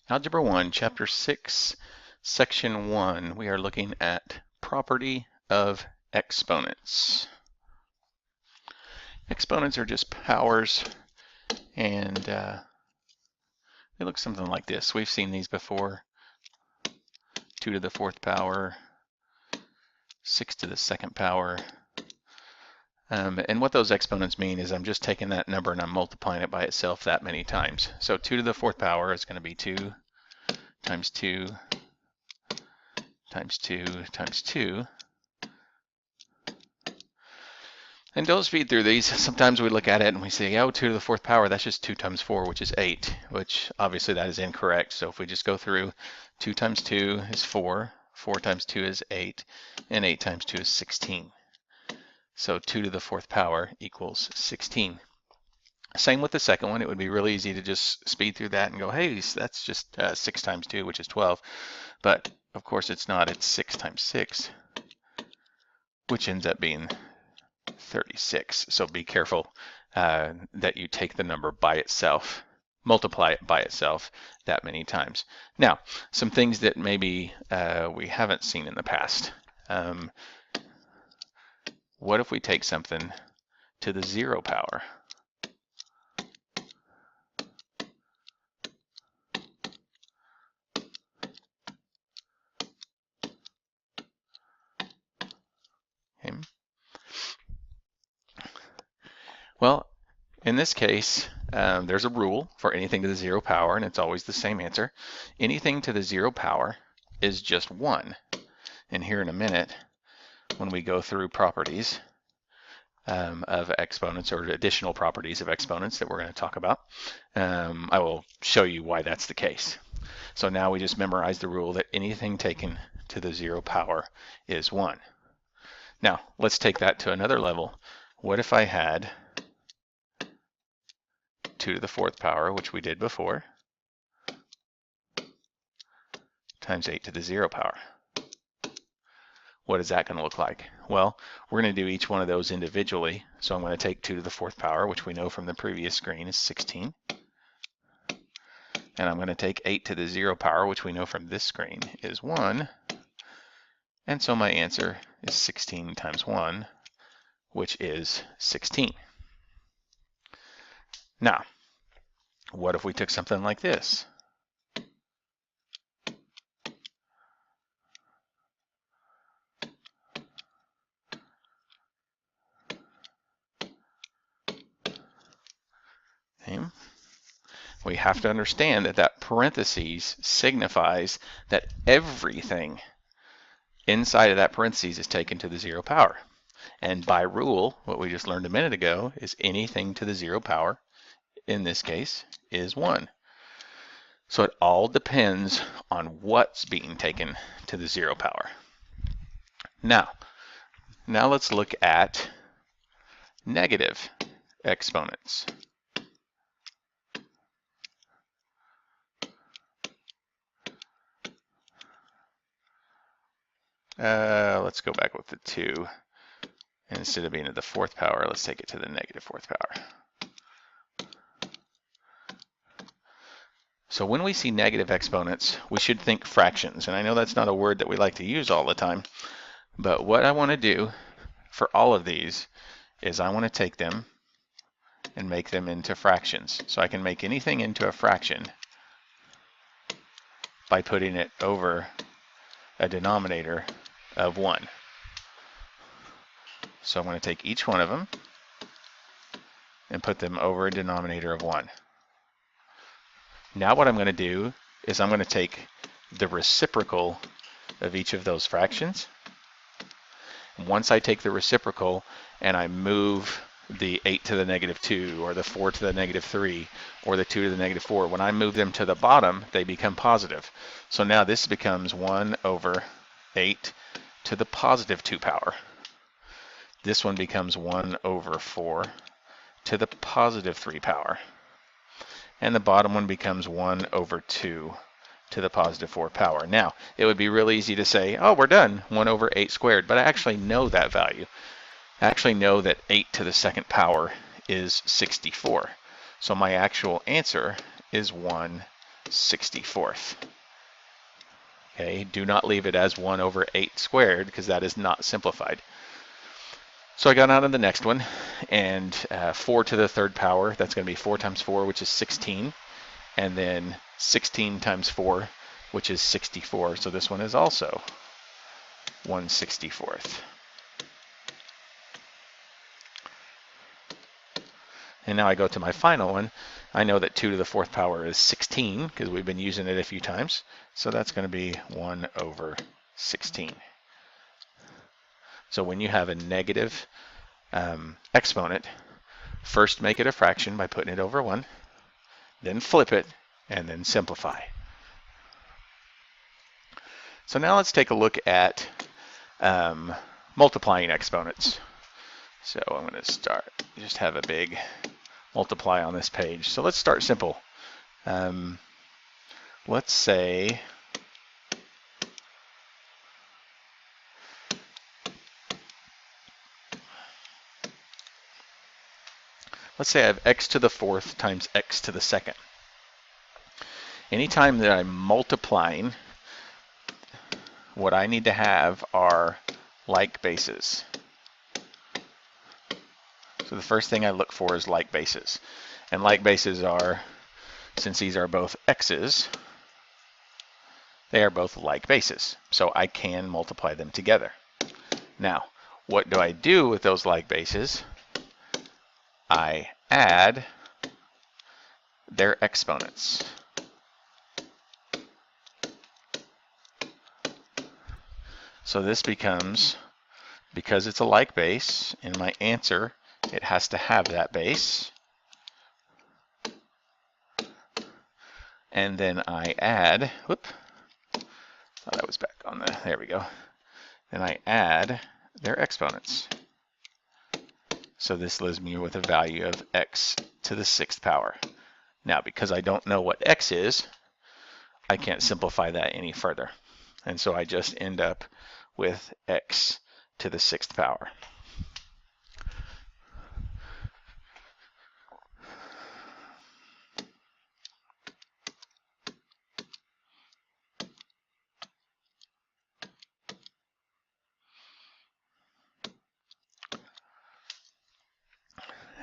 Algebra 1, Chapter 6, Section 1. We are looking at property of exponents. Exponents are just powers, and they look something like this. We've seen these before. 2 to the 4th power, 6 to the 2nd power. And what those exponents mean is I'm just taking that number and I'm multiplying it by itself that many times. So 2 to the 4th power is going to be 2 times 2 times 2 times 2. And don't speed through these. Sometimes we look at it and we say, oh, 2 to the 4th power, that's just 2 times 4, which is 8, which obviously that is incorrect. So if we just go through, 2 times 2 is 4, 4 times 2 is 8, and 8 times 2 is 16. So 2 to the 4th power equals 16. Same with the second one. It would be really easy to just speed through that and go, hey, that's just 6 times 2, which is 12. But of course it's not. It's 6 times 6, which ends up being 36. So be careful that you take the number by itself, multiply it by itself that many times. Now, some things that maybe we haven't seen in the past. What if we take something to the 0 power? Okay. Well, in this case, there's a rule for anything to the 0 power, and it's always the same answer. Anything to the 0 power is just 1. And here in a minute, when we go through properties of exponents, or additional properties of exponents that we're going to talk about, I will show you why that's the case. So now we just memorize the rule that anything taken to the 0 power is 1. Now, let's take that to another level. What if I had 2 to the 4th power, which we did before, times 8 to the 0 power? What is that going to look like? Well, we're going to do each one of those individually. So I'm going to take 2 to the 4th power, which we know from the previous screen is 16. And I'm going to take 8 to the 0 power, which we know from this screen is 1. And so my answer is 16 times 1, which is 16. Now, what if we took something like this? Okay. We have to understand that that parentheses signifies that everything inside of that parentheses is taken to the 0 power. And by rule, what we just learned a minute ago is anything to the 0 power, in this case, is 1. So it all depends on what's being taken to the 0 power. Now let's look at negative exponents. Let's go back with the 2. And instead of being at the 4th power, let's take it to the negative 4th power. So when we see negative exponents, we should think fractions. And I know that's not a word that we like to use all the time, but what I want to do for all of these is I want to take them and make them into fractions. So I can make anything into a fraction by putting it over a denominator of 1. So I'm going to take each one of them and put them over a denominator of 1. Now what I'm going to do is I'm going to take the reciprocal of each of those fractions. Once I take the reciprocal and I move the 8 to the negative 2, or the 4 to the negative 3, or the 2 to the negative 4, when I move them to the bottom, they become positive. So now this becomes 1 over 8 to the positive 2 power. This one becomes 1 over 4 to the positive 3 power. And the bottom one becomes 1 over 2 to the positive 4 power. Now, it would be really easy to say, oh, we're done, 1 over 8 squared, but I actually know that value. I actually know that 8 to the 2nd power is 64. So my actual answer is 1 64th. Okay, do not leave it as 1 over 8 squared because that is not simplified. So I got on to the next one, and 4 to the third power, that's going to be 4 times 4, which is 16, and then 16 times 4, which is 64. So this one is also 1/64th. And now I go to my final one. I know that 2 to the 4th power is 16 because we've been using it a few times. So that's going to be 1 over 16. So when you have a negative exponent, first make it a fraction by putting it over 1, then flip it, and then simplify. So now let's take a look at multiplying exponents. So I'm going to just have a big multiply on this page. So let's start simple. Let's say I have x to the 4th times x to the 2nd. Anytime that I'm multiplying, what I need to have are like bases. So the first thing I look for is like bases. And like bases are, since these are both x's, they are both like bases. So I can multiply them together. Now, what do I do with those like bases? I add their exponents. So this becomes, because it's a like base, in my answer, it has to have that base. And then I add, whoop, oh, that was back on the, there we go. Then I add their exponents. So this leaves me with a value of x to the 6th power. Now, because I don't know what x is, I can't simplify that any further. And so I just end up with x to the 6th power.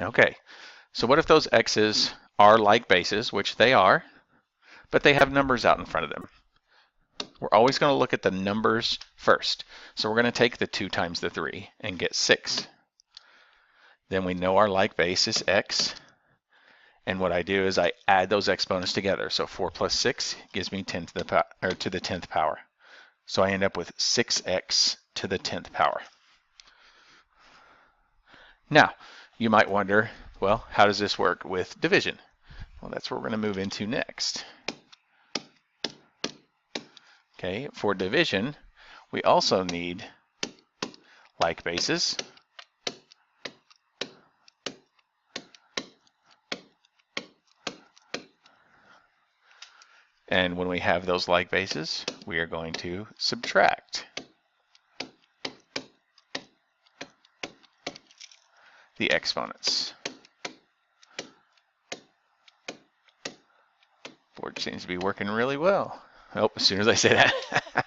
Okay, so what if those x's are like bases, which they are, but they have numbers out in front of them? We're always going to look at the numbers first. So we're going to take the 2 times the 3 and get 6. Then we know our like base is x. And what I do is I add those exponents together. So 4 plus 6 gives me 10 to the power, or to the 10th power. So I end up with 6x to the 10th power. Now, you might wonder, well, how does this work with division? Well, that's what we're going to move into next. Okay, for division, we also need like bases. And when we have those like bases, we are going to subtract the exponents. Board seems to be working really well. Oh, as soon as I say that.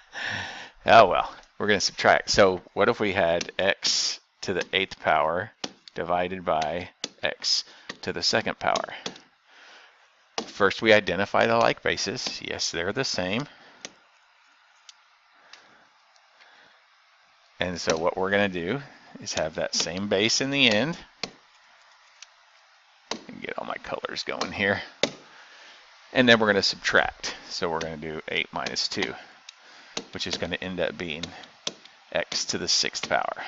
Oh well, we're going to subtract. So what if we had x to the 8th power divided by x to the 2nd power? First we identify the like bases. Yes, they're the same. And so what we're going to do is have that same base in the end. Get all my colors going here. And then we're going to subtract. So we're going to do 8 minus 2, which is going to end up being x to the 6th power.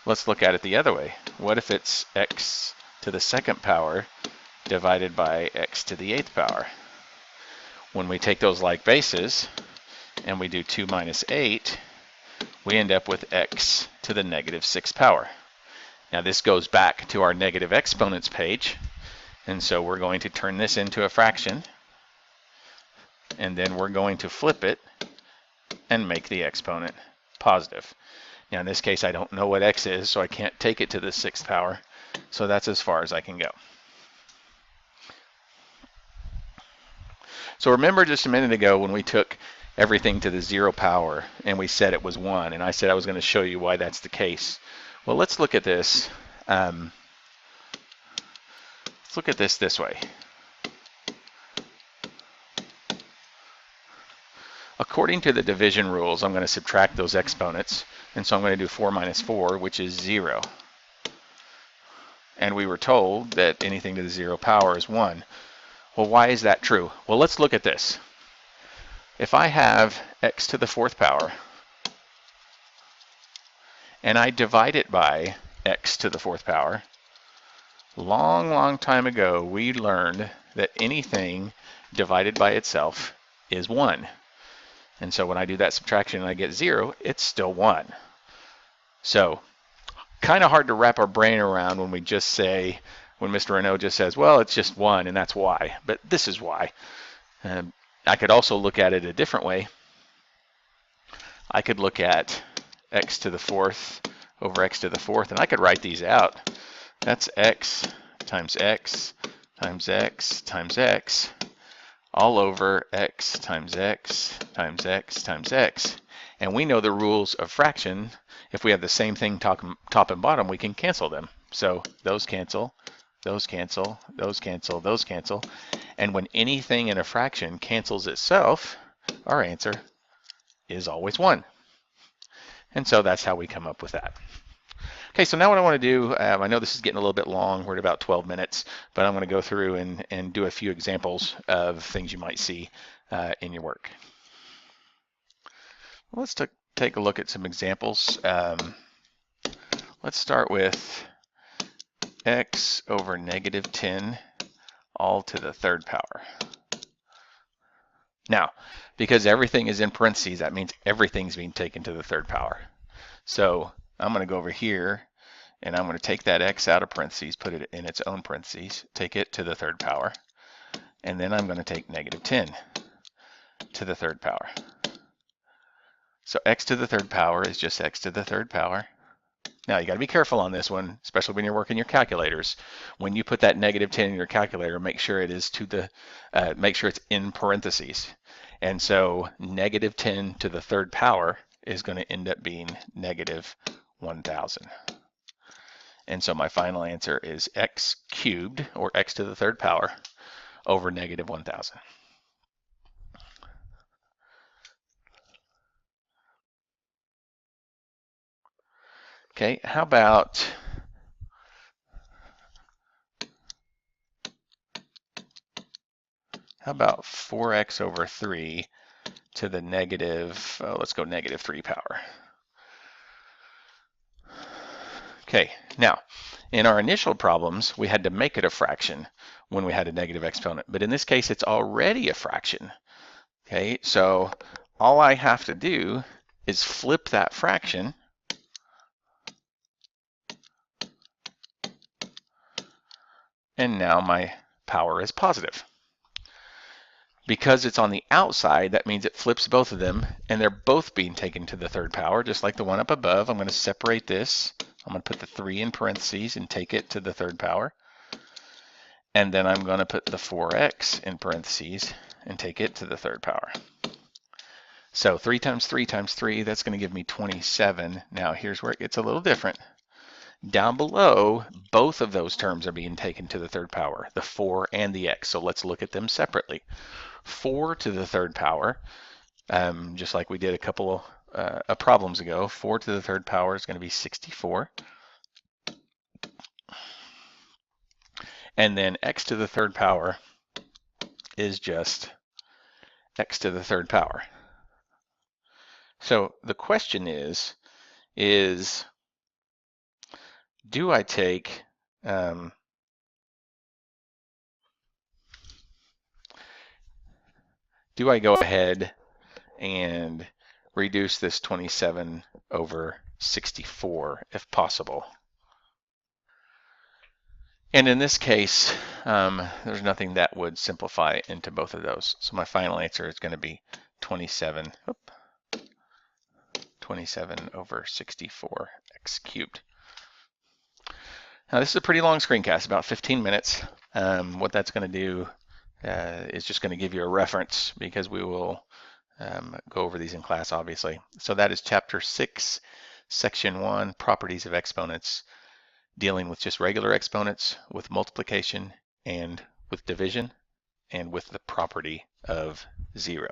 Let's look at it the other way. What if it's x to the 2nd power divided by x to the 8th power? When we take those like bases and we do 2 minus 8, we end up with x to the negative 6th power. Now this goes back to our negative exponents page, and so we're going to turn this into a fraction, and then we're going to flip it and make the exponent positive. Now in this case, I don't know what x is, so I can't take it to the 6th power. So that's as far as I can go. So remember just a minute ago when we took everything to the 0 power and we said it was 1, and I said I was going to show you why that's the case. Well, let's look at this. Let's look at this way. According to the division rules, I'm going to subtract those exponents, and so I'm going to do 4 minus 4, which is 0. And we were told that anything to the 0 power is 1. Well, why is that true? Well, let's look at this. If I have x to the 4th power, and I divide it by x to the 4th power, long time ago, we learned that anything divided by itself is 1. And so when I do that subtraction and I get 0, it's still 1. So kind of hard to wrap our brain around when we just say, when Mr. Renault just says, well, it's just 1 and that's why. But this is why. I could also look at it a different way. I could look at x to the 4th over x to the 4th, and I could write these out. That's x times x times x times x all over x times x times x times x. And we know the rules of fraction. If we have the same thing top and bottom, we can cancel them. So those cancel, those cancel, those cancel, those cancel. And when anything in a fraction cancels itself, our answer is always 1. And so that's how we come up with that. Okay, so now what I want to do, I know this is getting a little bit long, we're at about 12 minutes, but I'm going to go through and do a few examples of things you might see in your work. Let's take a look at some examples. Let's start with x over negative 10 all to the 3rd power. Now, because everything is in parentheses, that means everything's being taken to the 3rd power. So I'm going to go over here, and I'm going to take that x out of parentheses, put it in its own parentheses, take it to the 3rd power, and then I'm going to take negative 10 to the 3rd power. So x to the 3rd power is just x to the 3rd power. Now, you got to be careful on this one, especially when you're working your calculators. When you put that negative 10 in your calculator, make sure it is to the, make sure it's in parentheses. And so negative 10 to the 3rd power is going to end up being negative 1,000. And so my final answer is x cubed, or x to the 3rd power, over negative 1,000. Okay, how about How about 4x over 3 to the negative, let's go negative 3 power. Okay, now, in our initial problems, we had to make it a fraction when we had a negative exponent. But in this case, it's already a fraction. Okay, so all I have to do is flip that fraction and now my power is positive. Because it's on the outside, that means it flips both of them, and they're both being taken to the 3rd power, just like the one up above. I'm going to separate this. I'm going to put the 3 in parentheses and take it to the 3rd power. And then I'm going to put the 4x in parentheses and take it to the 3rd power. So 3 times 3 times 3, that's going to give me 27. Now here's where it gets a little different. Down below, both of those terms are being taken to the 3rd power, the 4 and the x. So let's look at them separately. 4 to the 3rd power, just like we did a couple of problems ago, 4 to the 3rd power is going to be 64. And then x to the 3rd power is just x to the 3rd power. So the question is do I take do I go ahead and reduce this 27 over 64 if possible? And in this case, there's nothing that would simplify into both of those. So my final answer is going to be 27 27 over 64x cubed. Now this is a pretty long screencast, about 15 minutes. What that's going to do is just going to give you a reference because we will go over these in class, obviously. So that is Chapter 6, Section 1, Properties of Exponents, dealing with just regular exponents, with multiplication, and with division, and with the property of 0.